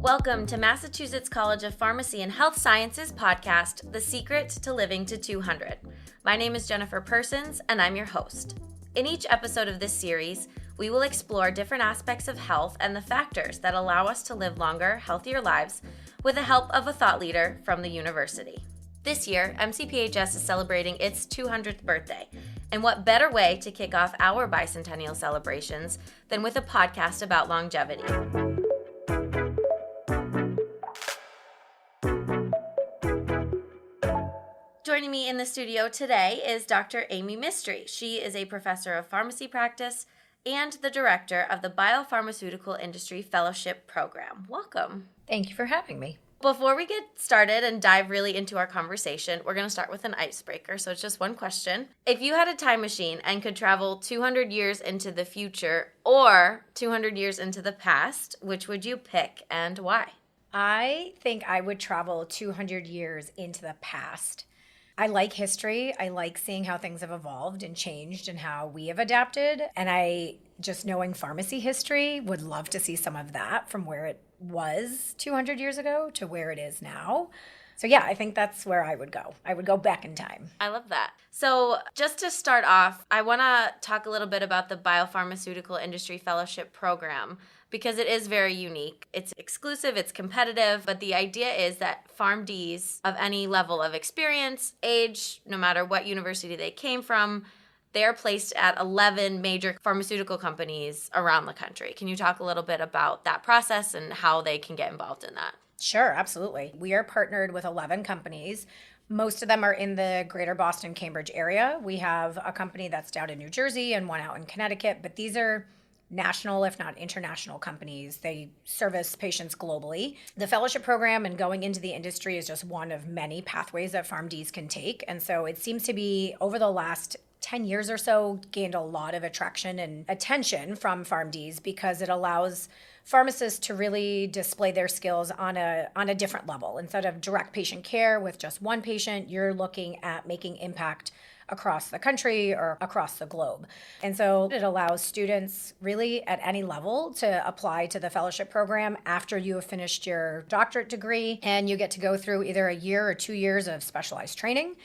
Welcome to Massachusetts College of Pharmacy and Health Sciences podcast, The Secret to Living to 200. My name is Jennifer Persons, and I'm your host. In each episode of this series, we will explore different aspects of health and the factors that allow us to live longer, healthier lives with the help of a thought leader from the university. This year, MCPHS is celebrating its 200th birthday, and what better way to kick off our bicentennial celebrations than with a podcast about longevity. Joining me in the studio today is Dr. Amee Mistry. She is a professor of pharmacy practice and the director of the Biopharmaceutical Industry Fellowship Program. Welcome. Thank you for having me. Before we get started and dive really into our conversation, we're going to start with an icebreaker. So it's just one question. If you had a time machine and could travel 200 years into the future or 200 years into the past, which would you pick and why? I think I would travel 200 years into the past. I like history. I like seeing how things have evolved and changed and how we have adapted. And I, just knowing pharmacy history, would love to see some of that from where it was 200 years ago to where it is now. So yeah, I think that's where I would go. I would go back in time. I love that. So just to start off, I want to talk a little bit about the Biopharmaceutical Industry Fellowship Program because it is very unique. It's exclusive, it's competitive, but the idea is that PharmDs of any level of experience, age, no matter what university they came from, they're placed at 11 major pharmaceutical companies around the country. Can you talk a little bit about that process and how they can get involved in that? Sure, absolutely. We are partnered with 11 companies. Most of them are in the greater Boston, Cambridge area. We have a company that's down in New Jersey and one out in Connecticut, but these are national, if not international companies. They service patients globally. The fellowship program and going into the industry is just one of many pathways that PharmDs can take. And so it seems to be over the last 10 years or so gained a lot of attraction and attention from PharmDs because it allows pharmacists to really display their skills on a different level. Instead of direct patient care with just one patient, you're looking at making impact across the country or across the globe. And so it allows students really at any level to apply to the fellowship program after you have finished your doctorate degree, and you get to go through either a year or 2 years of specialized training.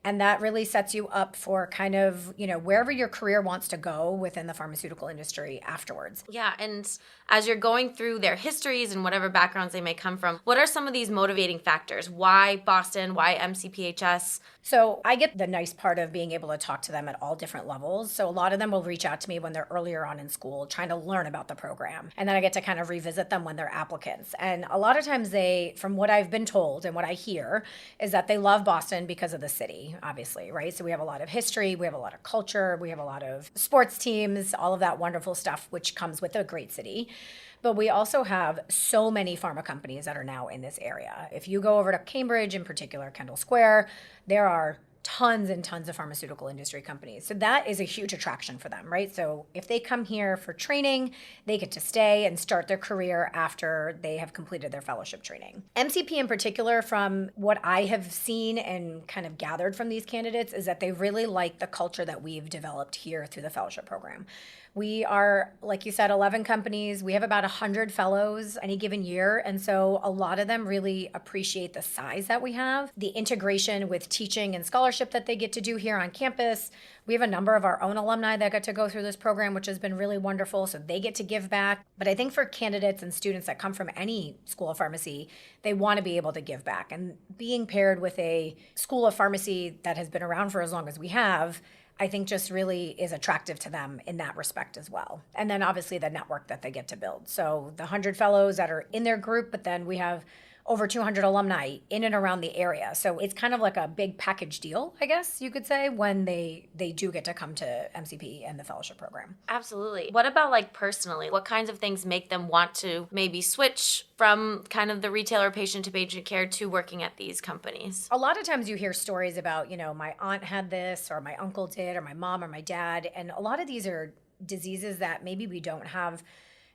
And that really sets you up for kind of, wherever your career wants to go within the pharmaceutical industry afterwards. Yeah, and as you're going through their histories and whatever backgrounds they may come from, what are some of these motivating factors? Why Boston? Why MCPHS? So I get the nice part of being able to talk to them at all different levels. So a lot of them will reach out to me when they're earlier on in school, trying to learn about the program. And then I get to kind of revisit them when they're applicants. And a lot of times they, from what I've been told and what I hear, is that they love Boston because of the city, obviously, right? So we have a lot of history, we have a lot of culture, we have a lot of sports teams, all of that wonderful stuff, which comes with a great city. But we also have so many pharma companies that are now in this area. If you go over to Cambridge, in particular, Kendall Square, there are tons and tons of pharmaceutical industry companies. So that is a huge attraction for them, right? So if they come here for training, they get to stay and start their career after they have completed their fellowship training. MCP in particular, from what I have seen and kind of gathered from these candidates, is that they really like the culture that we've developed here through the fellowship program. We are, like you said, 11 companies. We have about 100 fellows any given year. And so a lot of them really appreciate the size that we have, the integration with teaching and scholarship that they get to do here on campus. We have a number of our own alumni that get to go through this program, which has been really wonderful. So they get to give back. But I think for candidates and students that come from any school of pharmacy, they want to be able to give back. And being paired with a school of pharmacy that has been around for as long as we have, I think just really is attractive to them in that respect as well. And then obviously the network that they get to build. So the 100 fellows that are in their group, but then we have over 200 alumni in and around the area. So it's kind of like a big package deal, I guess you could say, when they do get to come to MCP and the fellowship program. Absolutely. What about personally? What kinds of things make them want to maybe switch from kind of the retailer patient to patient care to working at these companies? A lot of times you hear stories about, my aunt had this or my uncle did or my mom or my dad. And a lot of these are diseases that maybe we don't have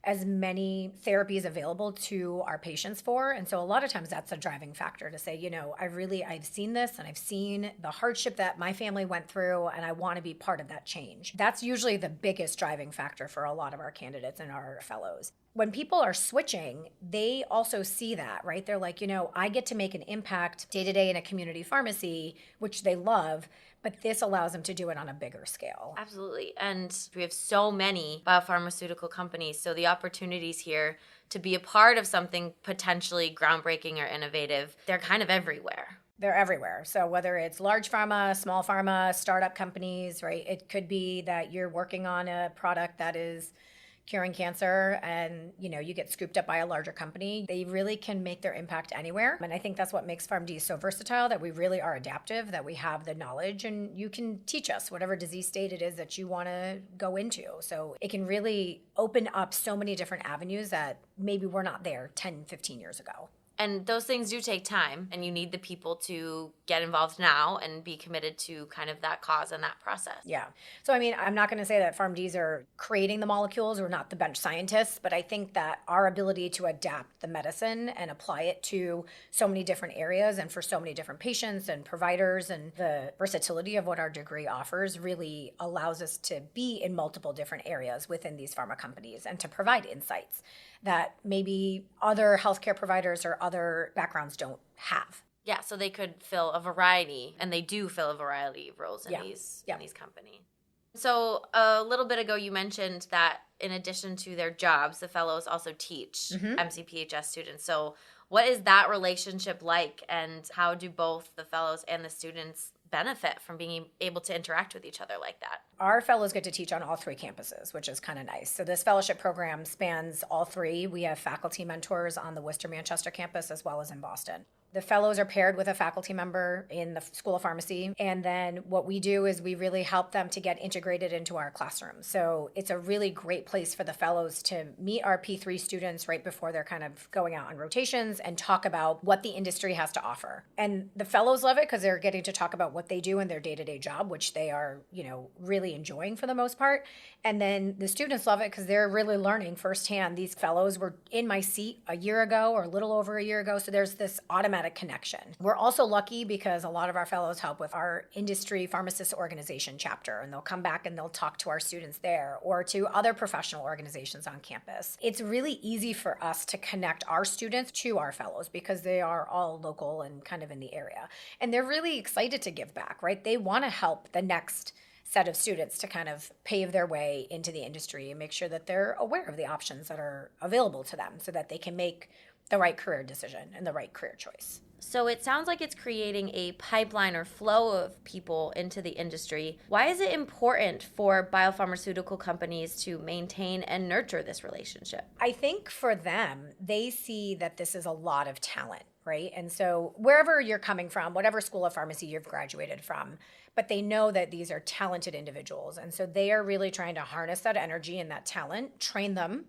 as many therapies available to our patients for. And so a lot of times that's a driving factor to say, I've seen this and I've seen the hardship that my family went through, and I want to be part of that change. That's usually the biggest driving factor for a lot of our candidates and our fellows. When people are switching, they also see that, right? They're like, I get to make an impact day to day in a community pharmacy, which they love, but this allows them to do it on a bigger scale. Absolutely. And we have so many biopharmaceutical companies. So the opportunities here to be a part of something potentially groundbreaking or innovative, they're kind of everywhere. They're everywhere. So whether it's large pharma, small pharma, startup companies, right? It could be that you're working on a product that is curing cancer and you get scooped up by a larger company. They really can make their impact anywhere. And I think that's what makes PharmD so versatile, that we really are adaptive, that we have the knowledge, and you can teach us whatever disease state it is that you want to go into. So it can really open up so many different avenues that maybe were not there 10, 15 years ago. And those things do take time, and you need the people to get involved now and be committed to kind of that cause and that process. Yeah. So, I'm not going to say that PharmDs are creating the molecules. We're not the bench scientists, but I think that our ability to adapt the medicine and apply it to so many different areas and for so many different patients and providers, and the versatility of what our degree offers really allows us to be in multiple different areas within these pharma companies and to provide insights that maybe other healthcare providers or other backgrounds don't have. Yeah, so they could fill a variety, and they do fill a variety of roles in these companies. So a little bit ago, you mentioned that in addition to their jobs, the fellows also teach MCPHS students. So what is that relationship like, and how do both the fellows and the students benefit from being able to interact with each other like that? Our fellows get to teach on all three campuses, which is kind of nice. So this fellowship program spans all three. We have faculty mentors on the Worcester Manchester campus as well as in Boston. The fellows are paired with a faculty member in the School of Pharmacy. And then what we do is we really help them to get integrated into our classroom. So it's a really great place for the fellows to meet our P3 students right before they're kind of going out on rotations and talk about what the industry has to offer. And the fellows love it because they're getting to talk about what they do in their day-to-day job, which they are, really enjoying for the most part. And then the students love it because they're really learning firsthand. These fellows were in my seat a year ago or a little over a year ago. So there's this automatic connection. We're also lucky because a lot of our fellows help with our industry pharmacist organization chapter, and they'll come back and they'll talk to our students there or to other professional organizations on campus. It's really easy for us to connect our students to our fellows because they are all local and kind of in the area. And they're really excited to give back, right? They want to help the next set of students to kind of pave their way into the industry and make sure that they're aware of the options that are available to them so that they can make the right career decision and the right career choice. So it sounds like it's creating a pipeline or flow of people into the industry. Why is it important for biopharmaceutical companies to maintain and nurture this relationship? I think for them, they see that this is a lot of talent, right? And so wherever you're coming from, whatever school of pharmacy you've graduated from, but they know that these are talented individuals. And so they are really trying to harness that energy and that talent, train them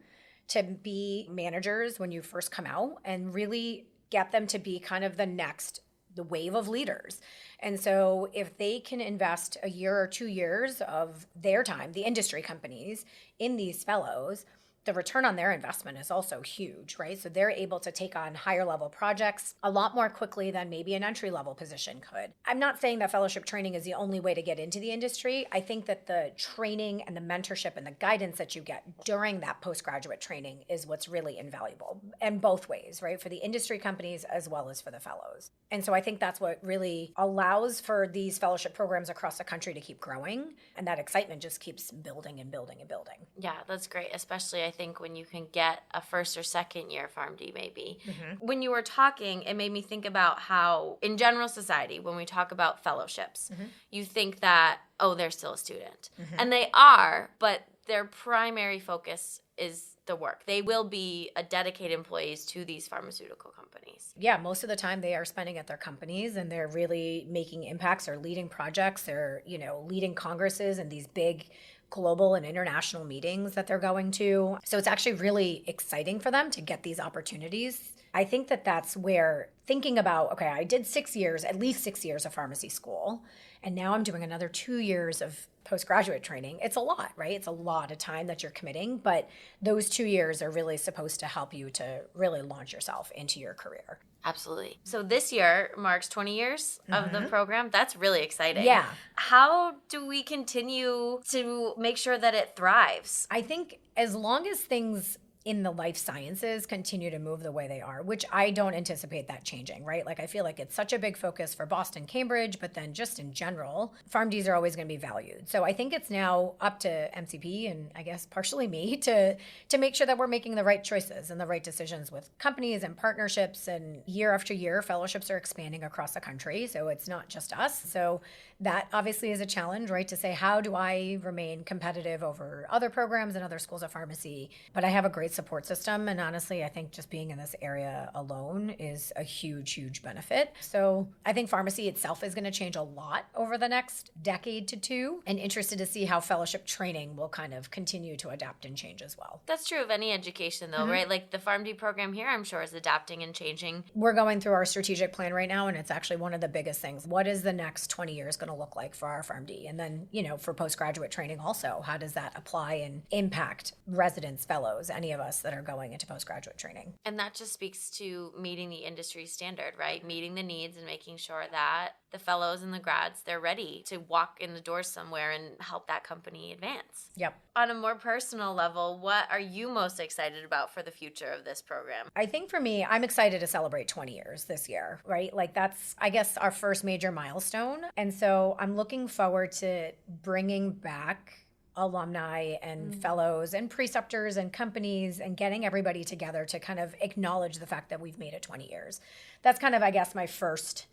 to be managers when you first come out, and really get them to be kind of the wave of leaders. And so if they can invest a year or 2 years of their time, the industry companies, in these fellows, the return on their investment is also huge, right? So they're able to take on higher level projects a lot more quickly than maybe an entry level position could. I'm not saying that fellowship training is the only way to get into the industry. I think that the training and the mentorship and the guidance that you get during that postgraduate training is what's really invaluable, and both ways, right? For the industry companies as well as for the fellows. And so I think that's what really allows for these fellowship programs across the country to keep growing, and that excitement just keeps building and building and building. Yeah, that's great, especially I think when you can get a first or second year PharmD maybe. Mm-hmm. When you were talking, it made me think about how in general society, when we talk about fellowships, you think that, oh, they're still a student. Mm-hmm. And they are, but their primary focus is the work. They will be a dedicated employees to these pharmaceutical companies. Yeah, most of the time they are spending at their companies, and they're really making impacts or leading projects. They're, leading congresses and these big global and international meetings that they're going to. So it's actually really exciting for them to get these opportunities. I think that that's where thinking about, okay, I did 6 years, at least 6 years of pharmacy school, And now I'm doing another 2 years of postgraduate training. It's a lot, right? It's a lot of time that you're committing, but those 2 years are really supposed to help you to really launch yourself into your career. Absolutely. So this year marks 20 years of the program. That's really exciting. Yeah. How do we continue to make sure that it thrives? I think as long as things in the life sciences continue to move the way they are, which I don't anticipate that changing, right? Like I feel like it's such a big focus for Boston, Cambridge, but then just in general, PharmDs are always going to be valued. So I think it's now up to MCP and I guess partially me to make sure that we're making the right choices and the right decisions with companies and partnerships. And year after year, fellowships are expanding across the country. So it's not just us. So that obviously is a challenge, right? To say, how do I remain competitive over other programs and other schools of pharmacy? But I have a great support system. And honestly, I think just being in this area alone is a huge, huge benefit. So I think pharmacy itself is going to change a lot over the next decade to two, and interested to see how fellowship training will kind of continue to adapt and change as well. That's true of any education though, right? Like the PharmD program here, I'm sure is adapting and changing. We're going through our strategic plan right now, and it's actually one of the biggest things. What is the next 20 years going to look like for our PharmD? And then, for postgraduate training also, how does that apply and impact residents, fellows, any of us that are going into postgraduate training? And that just speaks to meeting the industry standard, right? Meeting the needs and making sure that the fellows and the grads, they're ready to walk in the door somewhere and help that company advance. Yep. On a more personal level, what are you most excited about for the future of this program? I think for me, I'm excited to celebrate 20 years this year, right? Like that's, I guess, our first major milestone. And so I'm looking forward to bringing back alumni and fellows and preceptors and companies and getting everybody together to kind of acknowledge the fact that we've made it 20 years. That's kind of, I guess, my first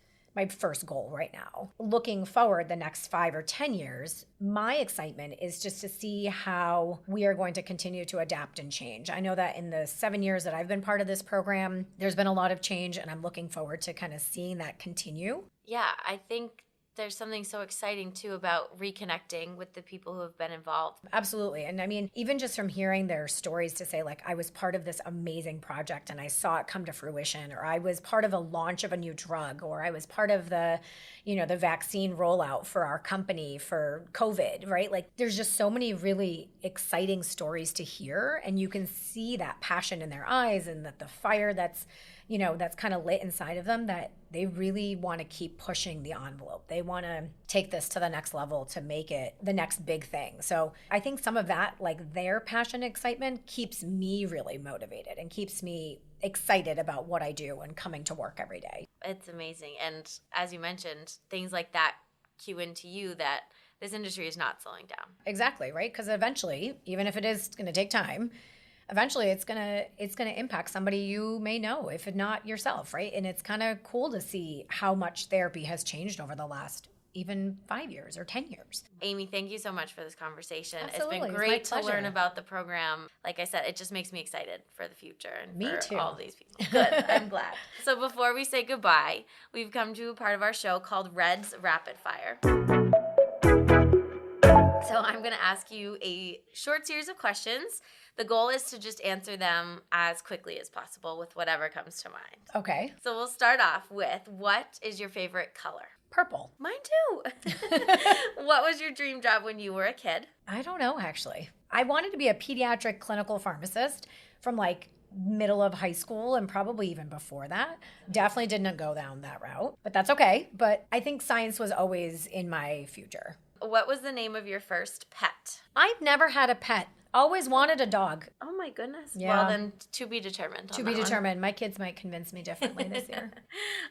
goal right now. Looking forward the next 5 or 10 years, my excitement is just to see how we are going to continue to adapt and change. I know that in the 7 years that I've been part of this program, there's been a lot of change, and I'm looking forward to kind of seeing that continue. Yeah, I think there's something so exciting too about reconnecting with the people who have been involved. Absolutely. And I mean, even just from hearing their stories to say, like, I was part of this amazing project and I saw it come to fruition, or I was part of a launch of a new drug, or I was part of the vaccine rollout for our company for COVID, right? Like there's just so many really exciting stories to hear, and you can see that passion in their eyes and that the fire that's kind of lit inside of them, that they really want to keep pushing the envelope. They want to take this to the next level to make it the next big thing. So I think some of that, like their passion and excitement, keeps me really motivated and keeps me excited about what I do and coming to work every day. It's amazing. And as you mentioned, things like that cue into you that this industry is not slowing down. Exactly, right? Because eventually, even if it is going to take time, eventually it's gonna impact somebody you may know, if not yourself, right? And it's kind of cool to see how much therapy has changed over the last even 5 years or 10 years. Amee, thank you so much for this conversation. Absolutely. It's been great to learn about the program. Like I said, it just makes me excited for the future and me for too. All these people. Good. I'm glad. So before we say goodbye, we've come to a part of our show called Red's Rapid Fire. So I'm going to ask you a short series of questions. The goal is to just answer them as quickly as possible with whatever comes to mind. Okay. So we'll start off with, what is your favorite color? Purple. Mine too. What was your dream job when you were a kid? I don't know, actually. I wanted to be a pediatric clinical pharmacist from like middle of high school and probably even before that. Definitely didn't go down that route, but that's okay. But I think science was always in my future. What was the name of your first pet? I've never had a pet. Always wanted a dog. Oh my goodness. Yeah. Well, then to be determined. To be determined. My kids might convince me differently this year.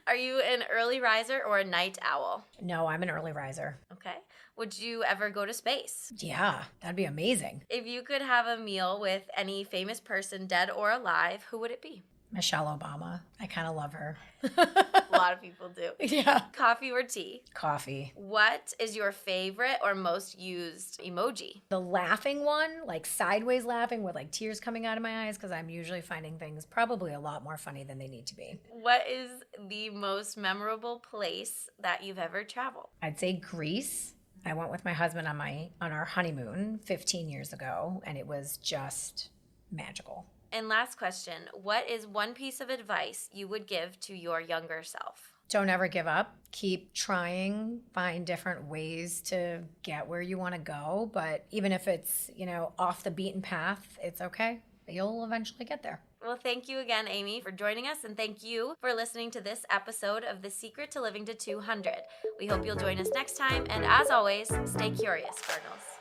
Are you an early riser or a night owl? No, I'm an early riser. Okay. Would you ever go to space? Yeah, that'd be amazing. If you could have a meal with any famous person, dead or alive, who would it be? Michelle Obama. I kind of love her. A lot of people do. Yeah. Coffee or tea? Coffee. What is your favorite or most used emoji? The laughing one, like sideways laughing with like tears coming out of my eyes, because I'm usually finding things probably a lot more funny than they need to be. What is the most memorable place that you've ever traveled? I'd say Greece. I went with my husband on our honeymoon 15 years ago, and it was just magical. And last question, what is one piece of advice you would give to your younger self? Don't ever give up. Keep trying, find different ways to get where you want to go. But even if it's, off the beaten path, it's okay. You'll eventually get there. Well, thank you again, Amee, for joining us, and thank you for listening to this episode of The Secret to Living to 200. We hope you'll join us next time, and as always, stay curious, Cardinals.